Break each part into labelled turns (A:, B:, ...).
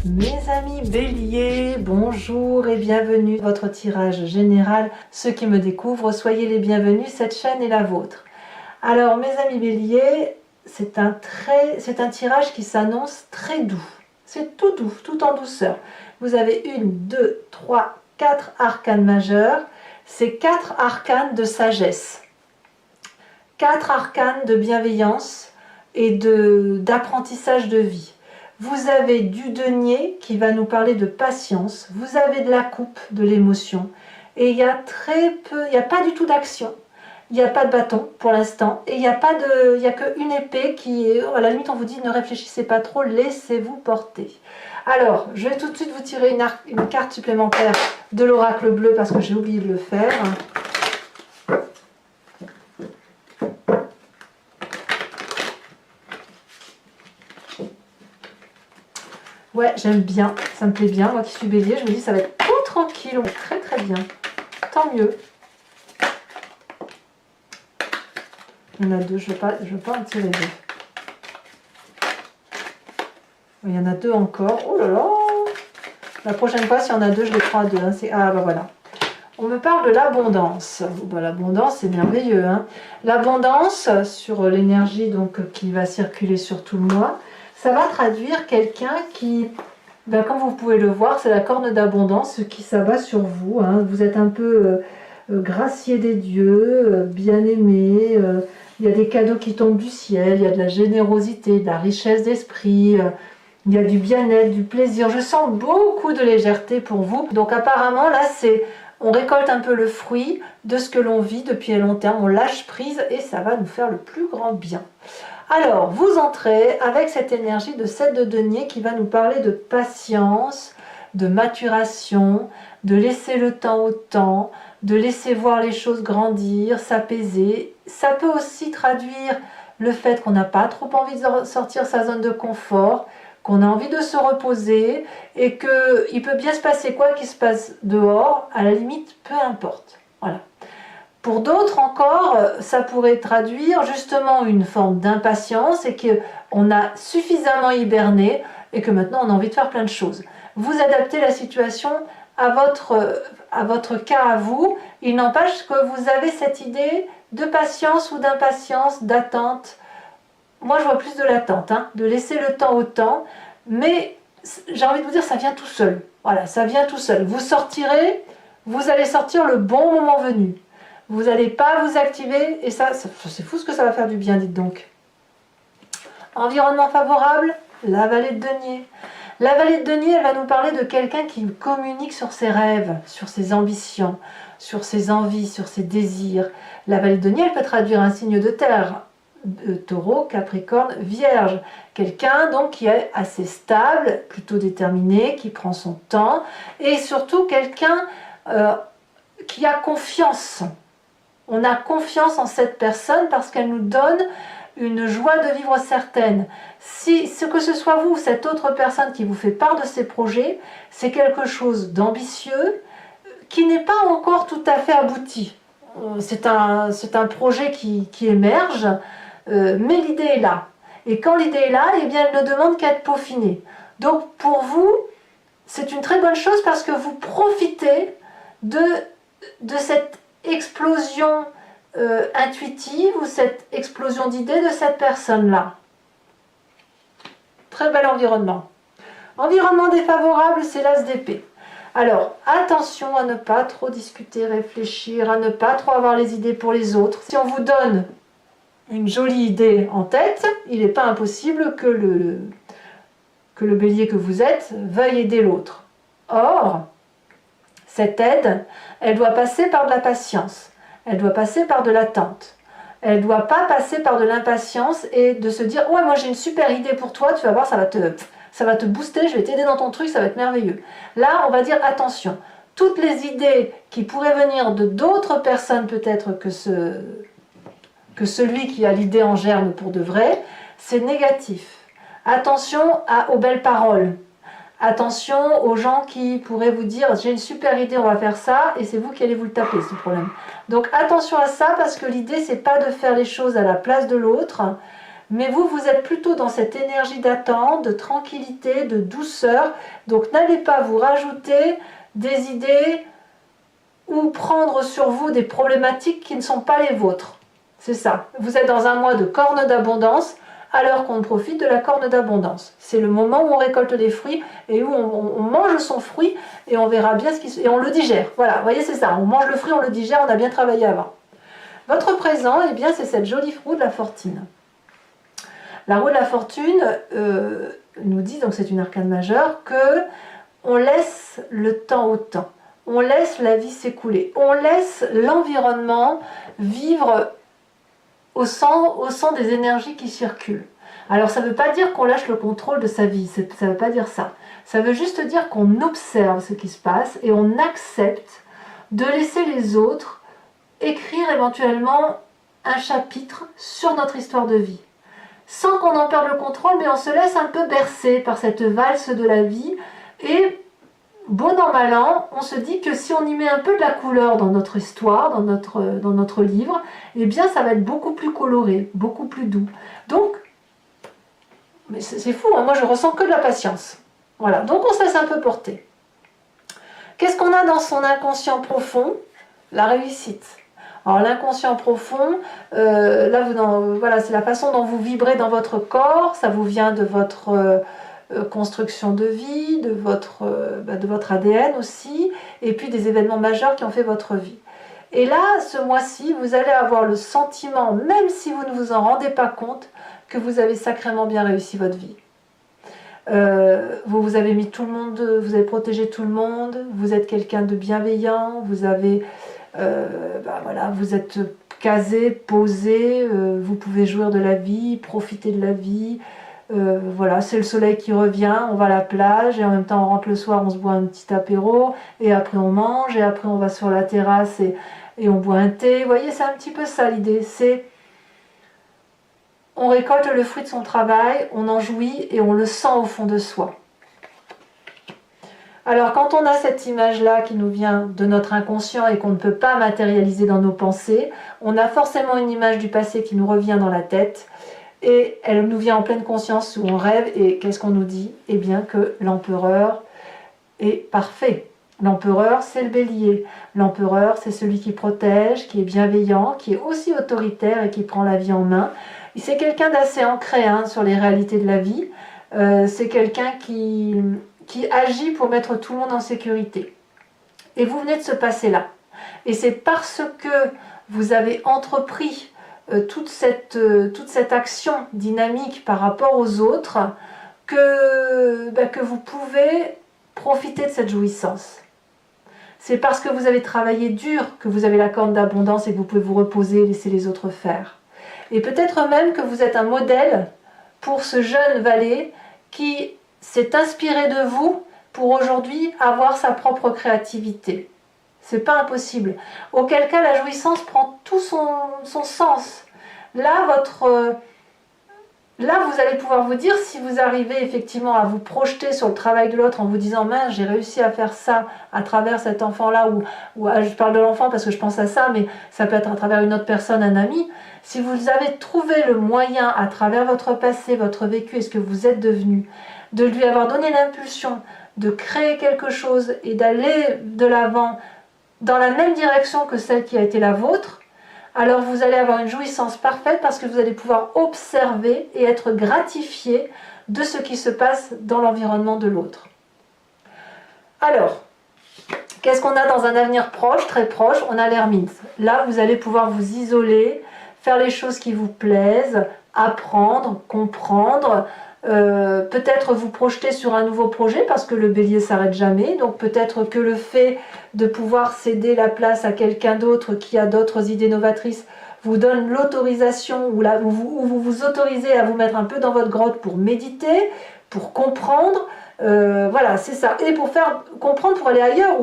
A: Mes amis béliers, bonjour et bienvenue dans votre tirage général. Ceux qui me découvrent, soyez les bienvenus, cette chaîne est la vôtre. Alors mes amis béliers, c'est un tirage qui s'annonce très doux. C'est tout doux, tout en douceur. Vous avez 1, 2, 3, 4 arcanes majeurs. C'est 4 arcanes de sagesse. 4 arcanes de bienveillance et d'apprentissage de vie. Vous avez du denier qui va nous parler de patience, vous avez de la coupe, de l'émotion, et il y a très peu, il n'y a pas du tout d'action, il n'y a pas de bâton pour l'instant, et il n'y a qu'une épée qui est, à la limite on vous dit ne réfléchissez pas trop, laissez-vous porter. Alors, je vais tout de suite vous tirer une carte supplémentaire de l'oracle bleu parce que j'ai oublié de le faire. Ouais, j'aime bien, ça me plaît bien. Moi qui suis bélier, je me dis ça va être tout tranquille, très très bien. Tant mieux. Il y en a deux, je ne veux pas en tirer deux. Il y en a deux encore. Oh là là! La prochaine fois, s'il y en a deux, je les prends à deux. Hein. Ah bah voilà. On me parle de l'abondance. Bah, l'abondance, c'est merveilleux. Hein. L'abondance, sur l'énergie donc qui va circuler sur tout le mois, ça va traduire quelqu'un qui, ben, comme vous pouvez le voir, c'est la corne d'abondance qui s'abat sur vous. Hein. Vous êtes un peu gracié des dieux, bien aimé. Il y a des cadeaux qui tombent du ciel, il y a de la générosité, de la richesse d'esprit. Il y a du bien-être, du plaisir. Je sens beaucoup de légèreté pour vous. Donc apparemment, là, on récolte un peu le fruit de ce que l'on vit depuis un long terme. On lâche prise et ça va nous faire le plus grand bien. Alors, vous entrez avec cette énergie de 7 de denier qui va nous parler de patience, de maturation, de laisser le temps au temps, de laisser voir les choses grandir, s'apaiser. Ça peut aussi traduire le fait qu'on n'a pas trop envie de sortir sa zone de confort, qu'on a envie de se reposer et qu'il peut bien se passer quoi qu'il se passe dehors, à la limite, peu importe. Voilà. Pour d'autres encore, ça pourrait traduire justement une forme d'impatience et qu'on a suffisamment hiberné et que maintenant on a envie de faire plein de choses. Vous adaptez la situation à votre cas à vous. Il n'empêche que vous avez cette idée de patience ou d'impatience, d'attente. Moi je vois plus de l'attente, hein, de laisser le temps au temps, mais j'ai envie de vous dire ça vient tout seul. Voilà, ça vient tout seul. Vous sortirez, vous allez sortir le bon moment venu. Vous n'allez pas vous activer et ça c'est fou ce que ça va faire du bien, dites donc. Environnement favorable, la vallée de denier. La vallée de denier, elle va nous parler de quelqu'un qui communique sur ses rêves, sur ses ambitions, sur ses envies, sur ses désirs. La vallée de denier, elle peut traduire un signe de terre, taureau, capricorne, vierge. Quelqu'un donc qui est assez stable, plutôt déterminé, qui prend son temps et surtout quelqu'un qui a confiance. On a confiance en cette personne parce qu'elle nous donne une joie de vivre certaine. Si ce que ce soit vous ou cette autre personne qui vous fait part de ses projets, c'est quelque chose d'ambitieux qui n'est pas encore tout à fait abouti. C'est un projet qui émerge, mais l'idée est là. Et quand l'idée est là, eh bien, elle ne demande qu'à être peaufinée. Donc pour vous, c'est une très bonne chose parce que vous profitez de cette explosion intuitive ou cette explosion d'idées de cette personne-là. Très bel environnement. Environnement défavorable, c'est l'as d'épée. Alors, attention à ne pas trop discuter, réfléchir, à ne pas trop avoir les idées pour les autres. Si on vous donne une jolie idée en tête, il n'est pas impossible que le bélier que vous êtes veuille aider l'autre. Or, cette aide, elle doit passer par de la patience, elle doit passer par de l'attente. Elle ne doit pas passer par de l'impatience et de se dire « Ouais, moi j'ai une super idée pour toi, tu vas voir, ça va te booster, je vais t'aider dans ton truc, ça va être merveilleux. » Là, on va dire « Attention, toutes les idées qui pourraient venir de d'autres personnes peut-être que celui qui a l'idée en germe pour de vrai, c'est négatif. Attention aux belles paroles. Attention aux gens qui pourraient vous dire j'ai une super idée, on va faire ça, et c'est vous qui allez vous le taper, ce problème. Donc attention à ça, parce que l'idée c'est pas de faire les choses à la place de l'autre, Mais vous, vous êtes plutôt dans cette énergie d'attente, de tranquillité, de douceur. Donc n'allez pas vous rajouter des idées ou prendre sur vous des problématiques qui ne sont pas les vôtres. C'est ça. Vous êtes dans un mois de corne d'abondance, alors qu'on profite de la corne d'abondance. C'est le moment où on récolte les fruits et où on mange son fruit et on verra bien ce qui se... Et on le digère. Voilà, vous voyez, c'est ça. On mange le fruit, on le digère, on a bien travaillé avant. Votre présent, eh bien, c'est cette jolie roue de la fortune. La roue de la fortune nous dit, donc c'est une arcane majeure, que on laisse le temps au temps. On laisse la vie s'écouler. On laisse l'environnement vivre au sang des énergies qui circulent. Alors ça ne veut pas dire qu'on lâche le contrôle de sa vie, ça ne veut pas dire ça. Ça veut juste dire qu'on observe ce qui se passe et on accepte de laisser les autres écrire éventuellement un chapitre sur notre histoire de vie. Sans qu'on en perde le contrôle, mais on se laisse un peu bercer par cette valse de la vie et bon an, mal an, on se dit que si on y met un peu de la couleur dans notre histoire, dans notre livre, eh bien ça va être beaucoup plus coloré, beaucoup plus doux. Donc, mais c'est fou, hein, moi je ressens que de la patience. Voilà, donc on se laisse un peu porter. Qu'est-ce qu'on a dans son inconscient profond? La réussite. Alors l'inconscient profond, là voilà, c'est la façon dont vous vibrez dans votre corps, ça vous vient de votre... construction de vie, de votre ADN aussi, et puis des événements majeurs qui ont fait votre vie. Et là, ce mois-ci, vous allez avoir le sentiment, même si vous ne vous en rendez pas compte, que vous avez sacrément bien réussi votre vie. Vous avez mis tout le monde, vous avez protégé tout le monde, vous êtes quelqu'un de bienveillant, vous avez, voilà, vous êtes casé, posé, vous pouvez jouir de la vie, profiter de la vie. Voilà, c'est le soleil qui revient, on va à la plage et en même temps on rentre le soir, on se boit un petit apéro et après on mange et après on va sur la terrasse et on boit un thé. Vous voyez, c'est un petit peu ça l'idée, c'est on récolte le fruit de son travail, on en jouit et on le sent au fond de soi. Alors quand on a cette image-là qui nous vient de notre inconscient et qu'on ne peut pas matérialiser dans nos pensées, on a forcément une image du passé qui nous revient dans la tête. Et elle nous vient en pleine conscience où on rêve, et qu'est-ce qu'on nous dit? Eh bien que l'empereur est parfait. L'empereur, c'est le bélier. L'empereur, c'est celui qui protège, qui est bienveillant, qui est aussi autoritaire et qui prend la vie en main. C'est quelqu'un d'assez ancré sur les réalités de la vie. C'est quelqu'un qui agit pour mettre tout le monde en sécurité. Et vous venez de se passer là. Et c'est parce que vous avez entrepris toute cette action dynamique par rapport aux autres que vous pouvez profiter de cette jouissance. C'est parce que vous avez travaillé dur que vous avez la corne d'abondance et que vous pouvez vous reposer et laisser les autres faire. Et peut-être même que vous êtes un modèle pour ce jeune valet qui s'est inspiré de vous pour aujourd'hui avoir sa propre créativité. C'est pas impossible. Auquel cas, la jouissance prend tout son sens. Là, vous allez pouvoir vous dire, si vous arrivez effectivement à vous projeter sur le travail de l'autre en vous disant « mince, j'ai réussi à faire ça à travers cet enfant-là » ou je parle de l'enfant parce que je pense à ça, mais ça peut être à travers une autre personne, un ami. Si vous avez trouvé le moyen à travers votre passé, votre vécu et ce que vous êtes devenu, de lui avoir donné l'impulsion de créer quelque chose et d'aller de l'avant dans la même direction que celle qui a été la vôtre, alors vous allez avoir une jouissance parfaite parce que vous allez pouvoir observer et être gratifié de ce qui se passe dans l'environnement de l'autre. Alors, qu'est-ce qu'on a dans un avenir proche, très proche? On a l'ermite. Là, vous allez pouvoir vous isoler, faire les choses qui vous plaisent, apprendre, comprendre, peut-être vous projeter sur un nouveau projet parce que le bélier s'arrête jamais, donc peut-être que le fait de pouvoir céder la place à quelqu'un d'autre qui a d'autres idées novatrices vous donne l'autorisation ou vous vous autorisez à vous mettre un peu dans votre grotte pour méditer, pour comprendre, voilà, c'est ça, et pour faire comprendre, pour aller ailleurs,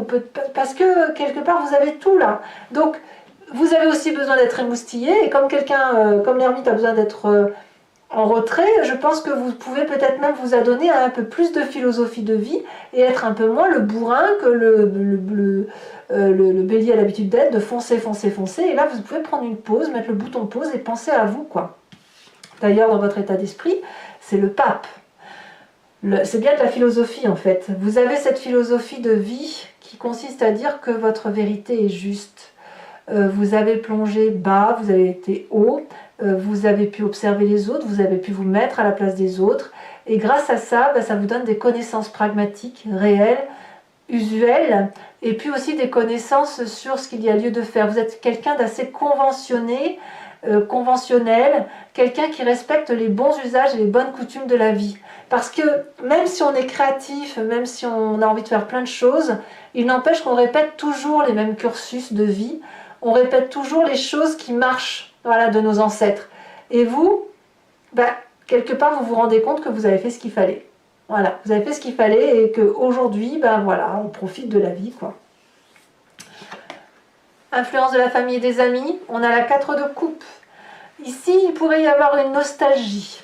A: parce que quelque part vous avez tout là, donc vous avez aussi besoin d'être émoustillé, et comme comme l'ermite a besoin d'être en retrait, je pense que vous pouvez peut-être même vous adonner à un peu plus de philosophie de vie et être un peu moins le bourrin que le bélier a l'habitude d'être, de foncer, foncer, foncer. Et là, vous pouvez prendre une pause, mettre le bouton pause et penser à vous, quoi. D'ailleurs, dans votre état d'esprit, c'est le pape. C'est bien de la philosophie en fait. Vous avez cette philosophie de vie qui consiste à dire que votre vérité est juste. Vous avez plongé bas, vous avez été haut, vous avez pu observer les autres, vous avez pu vous mettre à la place des autres. Et grâce à ça, ça vous donne des connaissances pragmatiques, réelles, usuelles, et puis aussi des connaissances sur ce qu'il y a lieu de faire. Vous êtes quelqu'un d'assez conventionnel, quelqu'un qui respecte les bons usages et les bonnes coutumes de la vie. Parce que même si on est créatif, même si on a envie de faire plein de choses, il n'empêche qu'on répète toujours les mêmes cursus de vie, on répète toujours les choses qui marchent, voilà, de nos ancêtres. Et vous, quelque part, vous vous rendez compte que vous avez fait ce qu'il fallait. Voilà, vous avez fait ce qu'il fallait et qu'aujourd'hui, voilà, on profite de la vie, quoi. Influence de la famille et des amis, on a la 4 de coupe. Ici, il pourrait y avoir une nostalgie.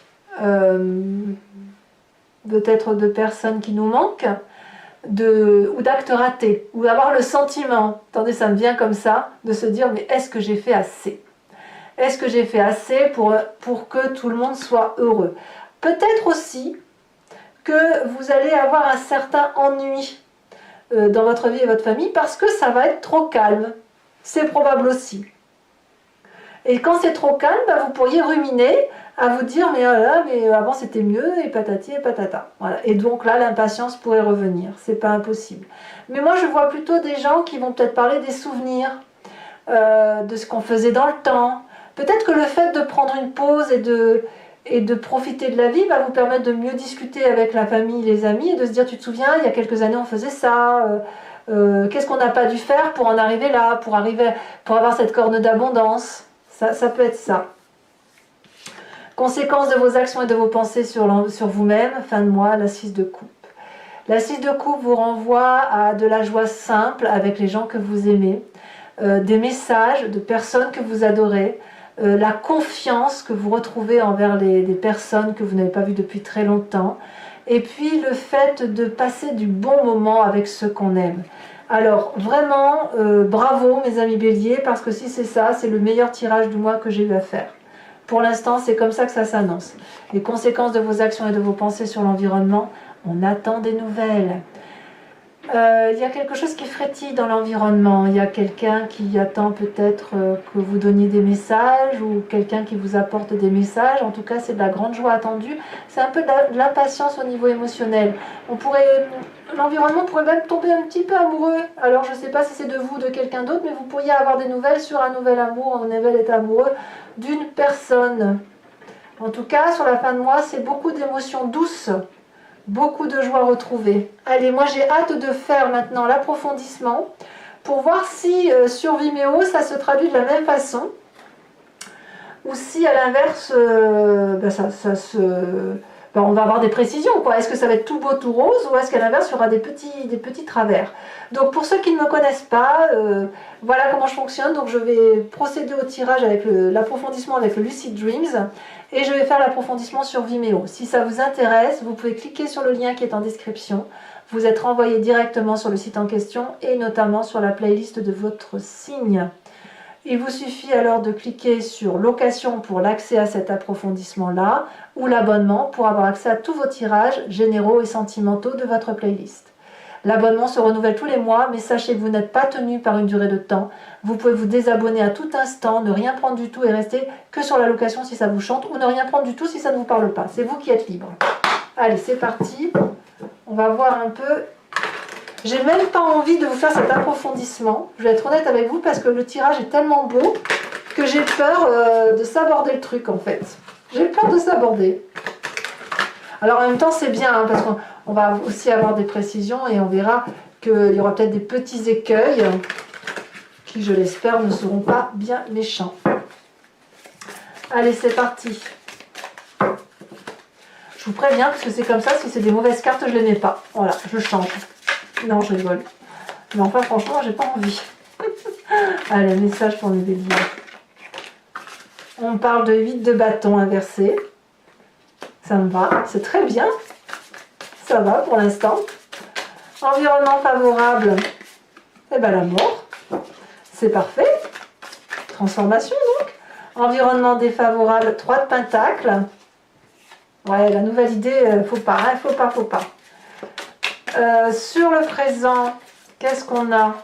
A: Peut-être de personnes qui nous manquent, ou d'actes ratés, ou avoir le sentiment, attendez, ça me vient comme ça, de se dire, mais est-ce que j'ai fait assez? Est-ce que j'ai fait assez pour que tout le monde soit heureux? Peut-être aussi que vous allez avoir un certain ennui dans votre vie et votre famille parce que ça va être trop calme. C'est probable aussi. Et quand c'est trop calme, vous pourriez ruminer à vous dire mais avant c'était mieux et patati et patata. Voilà. Et donc là l'impatience pourrait revenir, c'est pas impossible. Mais moi je vois plutôt des gens qui vont peut-être parler des souvenirs, de ce qu'on faisait dans le temps. Peut-être que le fait de prendre une pause et de profiter de la vie va vous permettre de mieux discuter avec la famille, les amis et de se dire tu te souviens il y a quelques années on faisait ça, qu'est-ce qu'on n'a pas dû faire pour en arriver là, pour avoir cette corne d'abondance. Ça peut être ça. Conséquences de vos actions et de vos pensées sur vous-même, fin de mois, la 6 de coupe. La 6 de coupe vous renvoie à de la joie simple avec les gens que vous aimez, des messages de personnes que vous adorez, la confiance que vous retrouvez envers des personnes que vous n'avez pas vues depuis très longtemps, et puis le fait de passer du bon moment avec ceux qu'on aime. Alors vraiment, bravo mes amis béliers, parce que si c'est ça, c'est le meilleur tirage du mois que j'ai eu à faire. Pour l'instant, c'est comme ça que ça s'annonce. Les conséquences de vos actions et de vos pensées sur l'environnement, on attend des nouvelles. Il y a quelque chose qui frétille dans l'environnement. Il y a quelqu'un qui attend peut-être que vous donniez des messages ou quelqu'un qui vous apporte des messages. En tout cas, c'est de la grande joie attendue. C'est un peu de l'impatience au niveau émotionnel. L'environnement pourrait même tomber un petit peu amoureux. Alors, je ne sais pas si c'est de vous ou de quelqu'un d'autre, mais vous pourriez avoir des nouvelles sur un nouvel amour, un nouvel état amoureux d'une personne. En tout cas, sur la fin de mois, c'est beaucoup d'émotions douces. Beaucoup de joie retrouvée. Allez, moi j'ai hâte de faire maintenant l'approfondissement pour voir si sur Vimeo ça se traduit de la même façon ou si à l'inverse on va avoir des précisions, quoi. Est-ce que ça va être tout beau, tout rose ou est-ce qu'à l'inverse il y aura des petits travers. Donc pour ceux qui ne me connaissent pas, voilà comment je fonctionne. Donc je vais procéder au tirage avec l'approfondissement avec le Lucid Dreams. Et je vais faire l'approfondissement sur Vimeo. Si ça vous intéresse, vous pouvez cliquer sur le lien qui est en description. Vous êtes renvoyé directement sur le site en question et notamment sur la playlist de votre signe. Il vous suffit alors de cliquer sur location pour l'accès à cet approfondissement-là ou l'abonnement pour avoir accès à tous vos tirages généraux et sentimentaux de votre playlist. L'abonnement se renouvelle tous les mois, mais sachez que vous n'êtes pas tenu par une durée de temps. Vous pouvez vous désabonner à tout instant, ne rien prendre du tout et rester que sur la location si ça vous chante, ou ne rien prendre du tout si ça ne vous parle pas. C'est vous qui êtes libre. Allez, c'est parti. On va voir un peu. J'ai même pas envie de vous faire cet approfondissement. Je vais être honnête avec vous parce que le tirage est tellement beau que j'ai peur de saborder le truc en fait. J'ai peur de saborder. Alors en même temps c'est bien parce qu'on va aussi avoir des précisions et on verra qu'il y aura peut-être des petits écueils qui je l'espère ne seront pas bien méchants. Allez c'est parti. Je vous préviens parce que c'est comme ça, si c'est des mauvaises cartes je les mets pas. Voilà, je change. Non je rigole. Mais enfin franchement j'ai pas envie. Allez, message pour les béliers. On parle de 8 de bâton inversé. Ça me va, c'est très bien. Ça va pour l'instant. Environnement favorable. Eh bien la mort. C'est parfait. Transformation donc. Environnement défavorable, 3 de Pentacle. Ouais, la nouvelle idée, faut pas, hein, faut pas. Sur le présent, qu'est-ce qu'on a?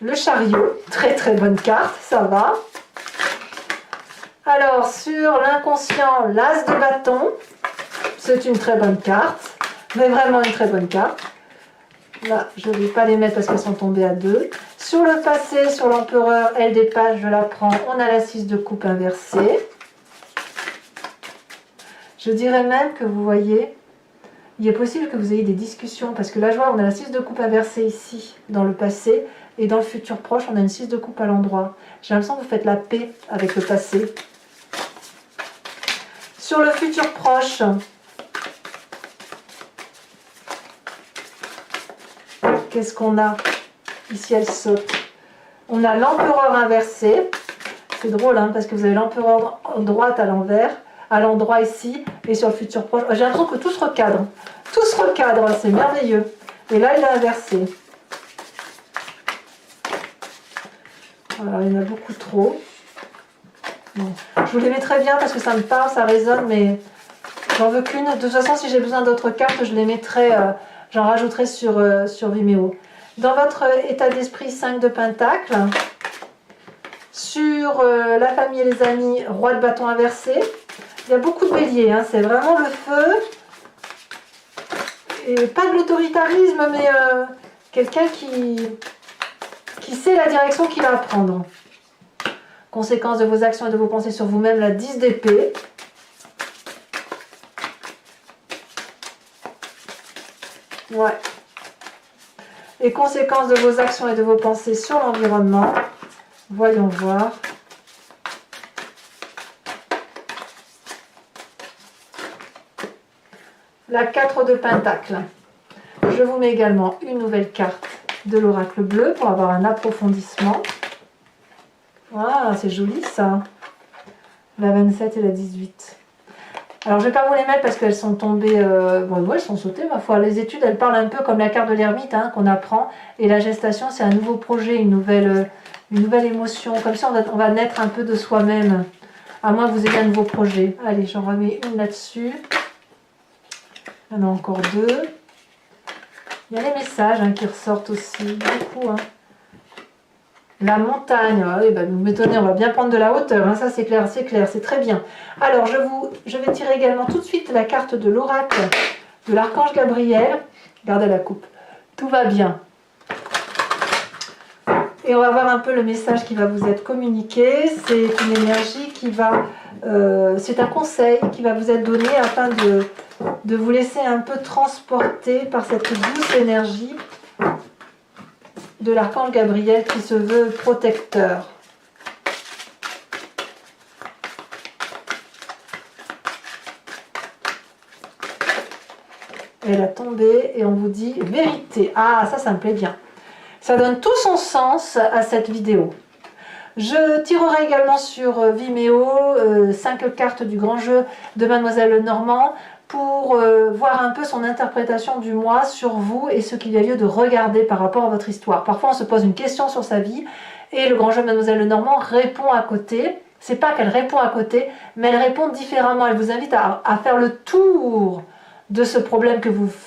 A: Le chariot, très très bonne carte, ça va. Alors, sur l'inconscient, l'as de bâton, c'est une très bonne carte, mais vraiment une très bonne carte. Là, je ne vais pas les mettre parce qu'elles sont tombées à 2. Sur le passé, sur l'empereur, elle dépasse, je la prends, on a la 6 de coupe inversée. Je dirais même que vous voyez, il est possible que vous ayez des discussions, parce que là, je vois, on a la 6 de coupe inversée ici, dans le passé, et dans le futur proche, on a une 6 de coupe à l'endroit. J'ai l'impression que vous faites la paix avec le passé. Sur le futur proche, qu'est-ce qu'on a? Ici, elle saute. On a l'empereur inversé. C'est drôle, hein, parce que vous avez l'empereur en droite à l'envers, à l'endroit ici, et sur le futur proche. J'ai l'impression que tout se recadre. Tout se recadre, c'est merveilleux. Et là, il est inversé. Alors, il y en a beaucoup trop. Bon. Je vous les mettrai bien parce que ça me parle, ça résonne, mais j'en veux qu'une. De toute façon, si j'ai besoin d'autres cartes, je les mettrai, j'en rajouterai sur Vimeo. Dans votre état d'esprit, 5 de Pentacle. Sur la famille et les amis, roi de bâton inversé. Il y a beaucoup de béliers, hein, c'est vraiment le feu. Et pas de l'autoritarisme, mais quelqu'un qui sait la direction qu'il va prendre. Conséquence de vos actions et de vos pensées sur vous-même, la 10 d'épée. Ouais. Et conséquence de vos actions et de vos pensées sur l'environnement. Voyons voir. La 4 de Pentacle. Je vous mets également une nouvelle carte de l'oracle bleu pour avoir un approfondissement. Ah, c'est joli ça. La 27 et la 18. Alors, je ne vais pas vous les mettre parce qu'elles sont tombées... bon, elles sont sautées, ma foi. Les études, elles parlent un peu comme la carte de l'ermite, hein, qu'on apprend. Et la gestation, c'est un nouveau projet, une nouvelle émotion. Comme ça, on va naître un peu de soi-même. À moins que vous ayez un nouveau projet. Allez, j'en remets une là-dessus. Il y en a encore 2. Il y a les messages, hein, qui ressortent aussi. Beaucoup, hein. La montagne, oui, bah, vous m'étonnez, on va bien prendre de la hauteur, hein, ça c'est clair, c'est très bien. Alors, je vais tirer également tout de suite la carte de l'oracle de l'archange Gabriel. Regardez la coupe, tout va bien. Et on va voir un peu le message qui va vous être communiqué. C'est une énergie qui va... c'est un conseil qui va vous être donné afin de vous laisser un peu transporter par cette douce énergie de l'archange Gabriel qui se veut protecteur. Elle a tombé et on vous dit vérité. Ah, ça me plaît bien. Ça donne tout son sens à cette vidéo. Je tirerai également sur Vimeo 5 cartes du grand jeu de Mademoiselle Lenormand pour voir un peu son interprétation du mois sur vous et ce qu'il y a lieu de regarder par rapport à votre histoire. Parfois on se pose une question sur sa vie et le grand jeu de Mademoiselle Lenormand répond à côté. C'est pas qu'elle répond à côté, mais elle répond différemment. Elle vous invite à faire le tour de ce problème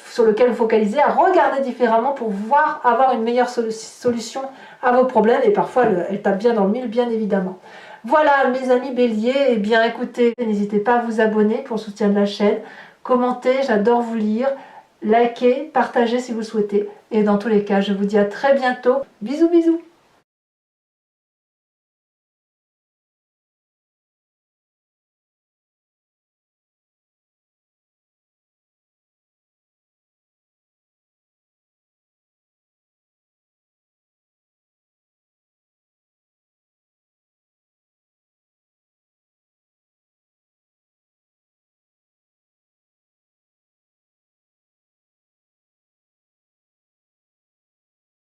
A: sur lequel vous focalisez, à regarder différemment pour avoir une meilleure solution à vos problèmes. Et parfois, elle tape bien dans le mille, bien évidemment. Voilà, mes amis béliers, eh bien écoutez, n'hésitez pas à vous abonner pour le soutien de la chaîne. Commentez, j'adore vous lire. Likez, partagez si vous le souhaitez. Et dans tous les cas, je vous dis à très bientôt. Bisous, bisous.